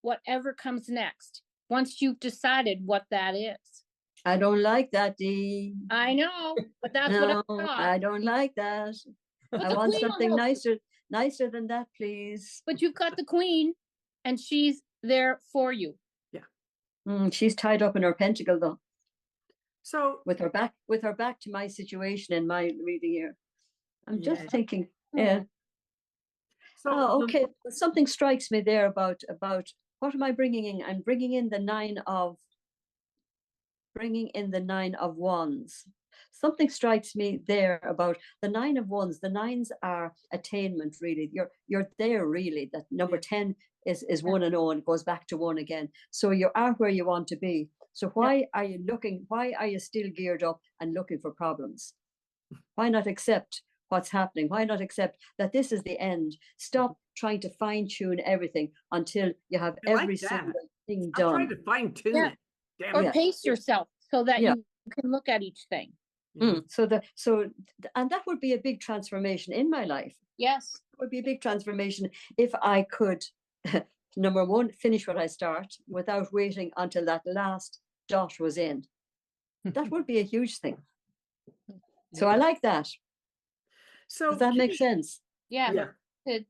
whatever comes next, once you've decided what that is. I don't like that, Dee. I know, but that's what I thought. I don't like that. I want something nicer than that, please. But you've got the queen, and she's there for you. Yeah. She's tied up in her pentacle, though. So, with her back to my situation in my reading here. I'm just Yeah. thinking, Oh. so okay, something strikes me there about what am I bringing in? I'm bringing in the nine of wands. Something strikes me there about the 9 of wands. The nines are attainment, really. You're there, really. That number 10 is 1 and 0 and goes back to 1 again. So you are where you want to be. So why are you looking? Why are you still geared up and looking for problems? Why not accept what's happening? Why not accept that this is the end? Stop trying to fine tune everything until you have I like every that. single thing I'm trying done. to fine tune Yeah. it. Damn Or it. Yeah. pace yourself so that Yeah. you can look at each thing. Yeah. And that would be a big transformation in my life. Yes. It would be a big transformation if I could, number one, finish what I start without waiting until that last dot was in. That would be a huge thing. So I like that. So Does that make Kate- sense? Yeah. Yeah. Good.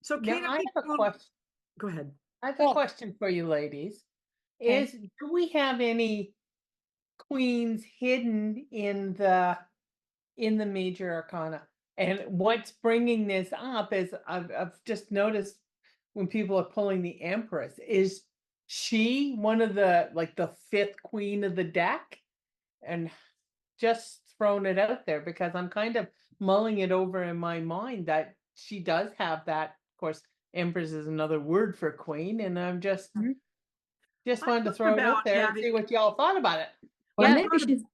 So Now, Kate, I I have a question. Go ahead. I have a question for you ladies. Okay. Do we have any queens hidden in the major arcana? And what's bringing this up is I've just noticed when people are pulling the Empress, is she one of the the 5th queen of the deck? And just throwing it out there because I'm kind of mulling it over in my mind that she does have that. Of course, Empress is another word for queen, and I'm just I wanted to thought throw it about out there and adding- see what y'all thought about it. Well, Yeah.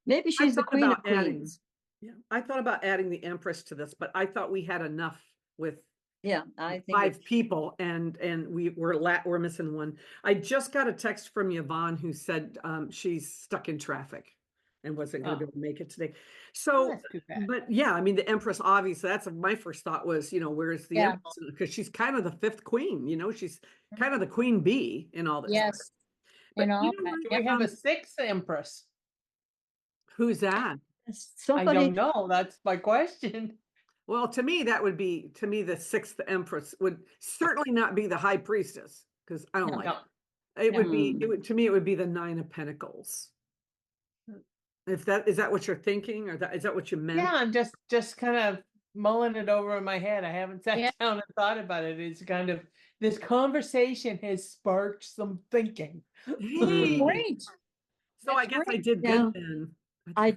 maybe I she's the thought queen of about adding- queens. Yeah, I thought about adding the Empress to this, but I thought we had enough with Yeah, I think 5 people, and we're missing one. I just got a text from Yvonne who said she's stuck in traffic and wasn't going to be Oh. able to make it today. Oh, So, that's too bad. but yeah, I mean, the Empress, obviously, that's my first thought was, where's the Yeah. Empress? Because she's kind of the 5th queen, she's kind of the queen bee in all this. Yes. But You know, what? Do we have a 6th Empress? Who's that? I somebody. don't know. That's my question. Well, to me, the 6th Empress would certainly not be the High Priestess, because I don't No. like No. it. It No. would be, to me, it would be the 9 of Pentacles. Is that what you're thinking, or is that what you meant? Yeah, I'm just kind of mulling it over in my head. I haven't sat Yeah. down and thought about it. It's kind of this conversation has sparked some thinking. Hey, Great. so I That's guess I great. did Yeah. good then. I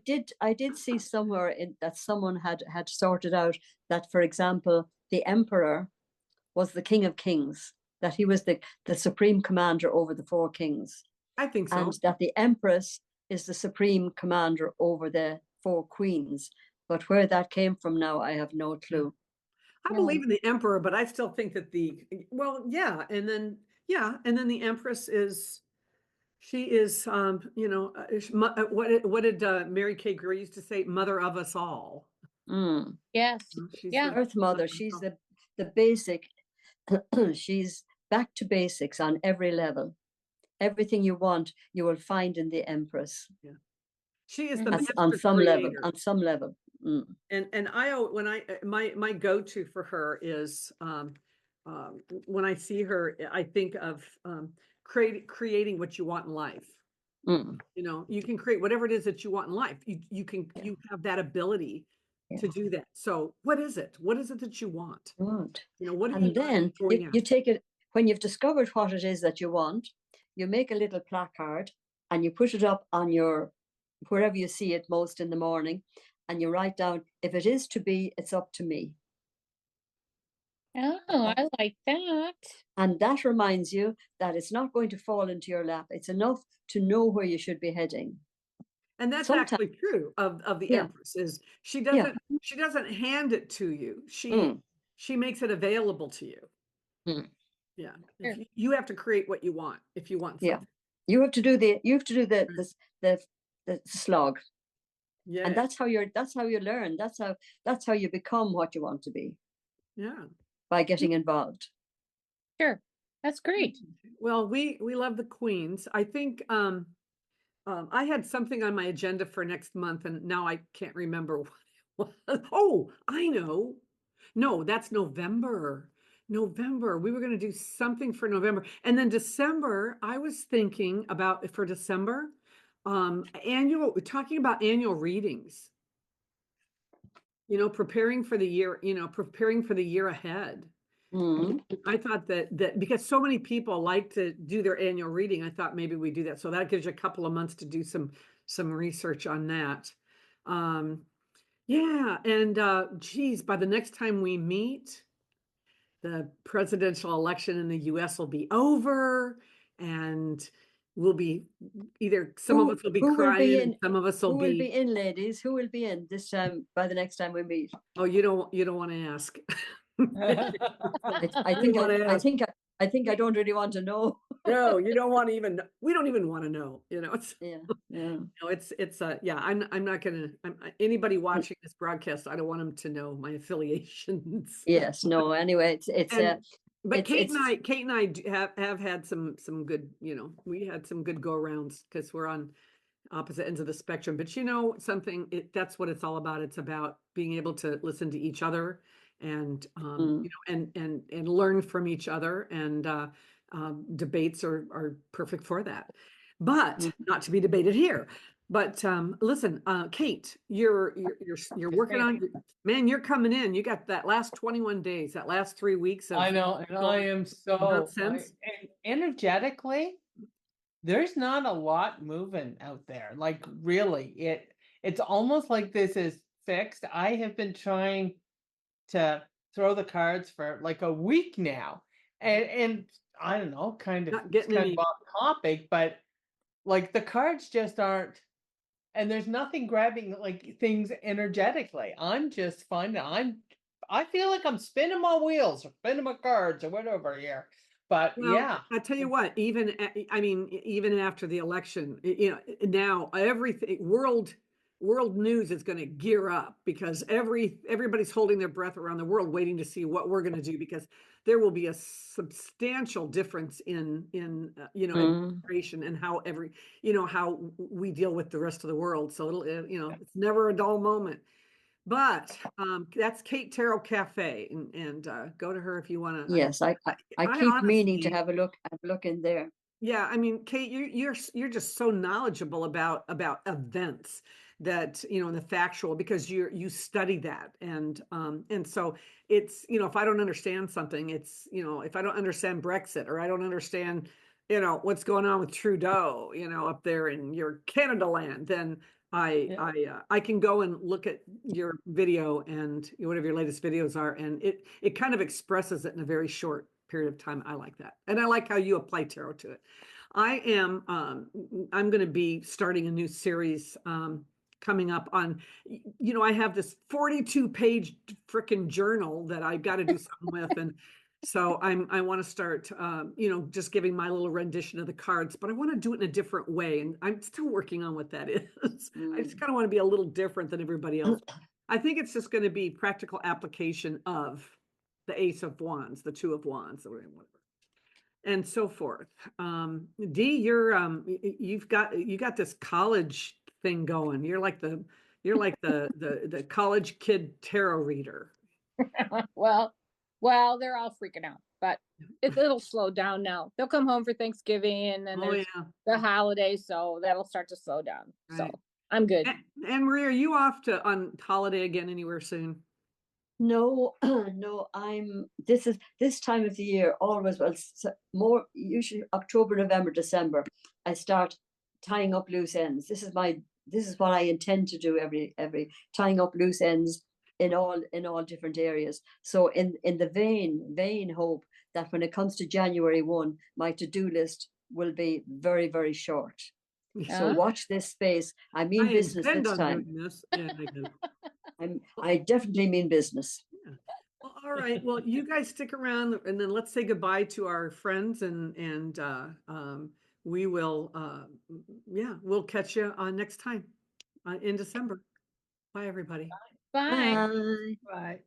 did see somewhere that someone had sorted out that, for example, the emperor was the king of kings, that he was the supreme commander over the 4 kings, I think so. and that the empress is the supreme commander over the 4 queens. But where that came from now, I have no clue. I believe in the Emperor, but I still think that and then the Empress is. She is, what did Mary Kay Greer used to say? Mother of us all. Mm. Yes. She's Yeah. the Earth Mother, she's the basic. She's back to basics on every level. Everything you want, you will find in the Empress. She is the Mhm. master On some level. creator. On some level. Mm. And my go-to for her is when I see her, I think of creating what you want in life. Mm. You can create whatever it is that you want in life. You have that ability to do that. So what is it? What is it that you want? Good. What are And you then going you after? take it, when you've discovered what it is that you want, you make a little placard and you put it up on wherever you see it most in the morning, and you write down, if it is to be, it's up to me. Oh, I like that. And that reminds you that it's not going to fall into your lap. It's enough to know where you should be heading. And that's sometimes- actually true of the Yeah. Empress, is she doesn't hand it to you. She makes it available to you. Mm. Yeah. Sure. You have to create what you want if you want Yeah. something. You have to do the slog. Yeah. And that's how you learn. That's how you become what you want to be, Yeah. by getting involved. Sure. That's great. Well, we love the queens. I think I had something on my agenda for next month, and now I can't remember what it was. Oh, I know. No, that's November. November. We were going to do something for November. And then December, I was thinking about for December, talking about annual readings, preparing for the year ahead. Mhm. I thought that because so many people like to do their annual reading, I thought maybe we do that. So that gives you a couple of months to do some research on that. Yeah, and geez, by the next time we meet, the presidential election in the US will be over, and we'll be either some of us will be Who will be crying and in? some of us will Who will be be, in, ladies? Who will be in this time by the next time we meet? oh, you don't want to ask. I You don't think want to ask. I think I don't really want to know. No, you don't want to even, we don't even want to know, it's, Yeah, yeah. no, it's yeah, I'm not gonna, anybody watching this broadcast, I don't want them to know my affiliations. Yes, no, anyway, And, but it's Kate and I have had some good, we had some good go arounds because we're on opposite ends of the spectrum. But something, that's what it's all about. It's about being able to listen to each other and mm, and learn from each other. And debates are perfect for that. But mm. not to be debated here. But listen, Kate, you're working ma'am. on, man, you're coming in. You got that last 21 days, that last 3 weeks I of know, and I am so nonsense. and energetically, there's not a lot moving out there. Like really, it's almost like this is fixed. I have been trying to throw the cards for like a week now, and I don't know, kind of Not it's getting kind any. of off topic, but like the cards just aren't, and there's nothing grabbing like things energetically. I'm just finding I feel like I'm spinning my wheels or spinning my cards or whatever here. But Well, yeah, I tell you what, I mean, even after the election, now everything world news is going to gear up because everybody's holding their breath around the world waiting to see what we're going to do because there will be a substantial difference in Mm. administration and how how we deal with the rest of the world. So it'll it's never a dull moment. But that's Kate Terrell Cafe, and go to her if you want to. Yes, I I keep meaning to honestly, have a look in there. yeah, I mean, Kate, you're just so knowledgeable about events that and the factual because you study that and so it's if I don't understand something, it's if I don't understand Brexit or I don't understand what's going on with Trudeau up there in your Canada land, then yeah. I can go and look at your video and whatever your latest videos are, and it kind of expresses it in a very short period of time. I like that, and I like how you apply tarot to it. I'm going to be starting a new series coming up on. I have this 42-page freaking journal that I've got to do something with, and so I want to start just giving my little rendition of the cards, but I want to do it in a different way, and I'm still working on what that is. I just Mm. kind of want to be a little different than everybody else. I think it's just going to be practical application of the Ace of Wands, the Two of Wands, or whatever, and so forth. Dee, you got this college thing going. You're like the college kid tarot reader. Well, well, they're all freaking out, but it'll slow down now. They'll come home for Thanksgiving and then Oh there's yeah, the holidays, so that'll start to slow down. So right. I'm good. And Marie, are you off to on holiday again anywhere soon? No, no, this time of the year always, well, more usually October, November, December. I start tying up loose ends. This is what I intend to do every tying up loose ends in all different areas. So in the vain hope that when it comes to January 1, my to-do list will be very, very short. So Uh, watch this space. I I mean business intend this on time. doing this. Yeah, I get it. I definitely mean business. Yeah. Well, all right. Well, you guys stick around and then let's say goodbye to our friends and we will yeah, we'll catch you next time in December. Bye everybody. bye. Bye. Right.